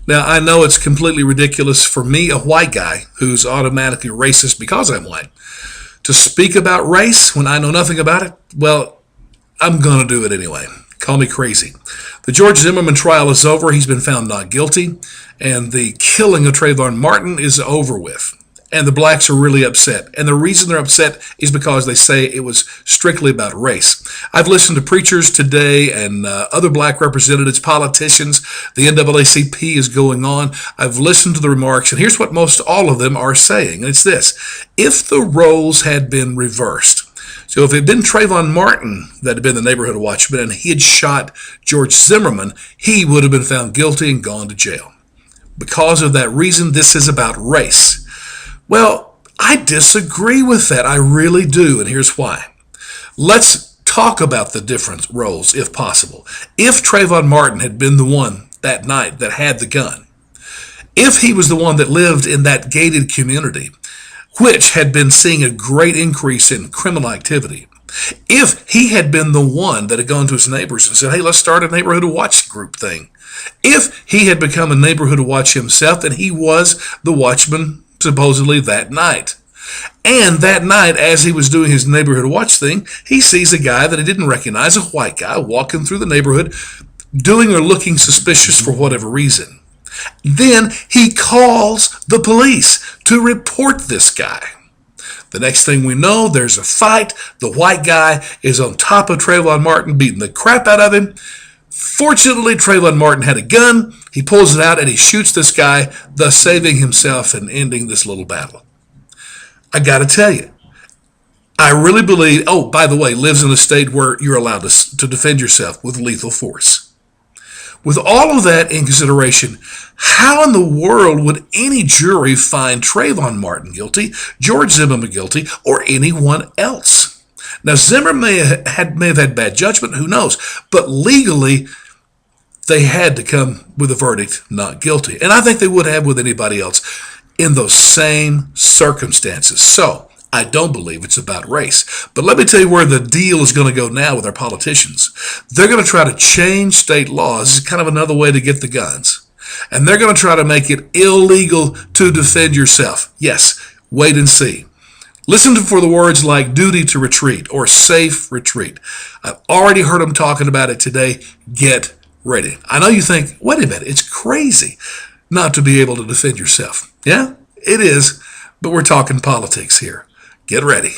Now, I know it's completely ridiculous for me, a white guy who's automatically racist because I'm white, to speak about race when I know nothing about it. Well, I'm going to do it anyway. Call me crazy. The George Zimmerman trial is over. He's been found not guilty, and the killing of Trayvon Martin is over with. And the blacks are really upset. And the reason they're upset is because they say it was strictly about race. I've listened to preachers today and other black representatives, politicians. The NAACP is going on. I've listened to the remarks, and here's what most all of them are saying. And it's this: if the roles had been reversed, so if it had been Trayvon Martin that had been the neighborhood watchman and he had shot George Zimmerman, he would have been found guilty and gone to jail. Because of that reason, this is about race. Well, I disagree with that. I really do, and here's why. Let's talk about the different roles, if possible. If Trayvon Martin had been the one that night that had the gun, if he was the one that lived in that gated community, which had been seeing a great increase in criminal activity, if he had been the one that had gone to his neighbors and said, hey, let's start a neighborhood watch group thing, if he had become a neighborhood watch himself, then he was the watchman supposedly that night. And that night, as he was doing his neighborhood watch thing, he sees a guy that he didn't recognize, a white guy, walking through the neighborhood, doing or looking suspicious for whatever reason. Then he calls the police to report this guy. The next thing we know, there's a fight. The white guy is on top of Trayvon Martin, beating the crap out of him. Fortunately, Trayvon Martin had a gun. He pulls it out and he shoots this guy, thus saving himself and ending this little battle. I got to tell you, I really believe, oh, by the way, lives in a state where you're allowed to defend yourself with lethal force. With all of that in consideration, how in the world would any jury find Trayvon Martin guilty, George Zimmerman guilty, or anyone else? Now, Zimmerman may have had bad judgment, who knows? But legally, they had to come with a verdict, not guilty. And I think they would have with anybody else in those same circumstances. So, I don't believe it's about race. But let me tell you where the deal is going to go now with our politicians. They're going to try to change state laws. It's kind of another way to get the guns. And they're going to try to make it illegal to defend yourself. Yes, wait and see. Listen for the words like duty to retreat or safe retreat. I've already heard them talking about it today. Get ready. I know you think, wait a minute, it's crazy not to be able to defend yourself. Yeah, it is, but we're talking politics here. Get ready.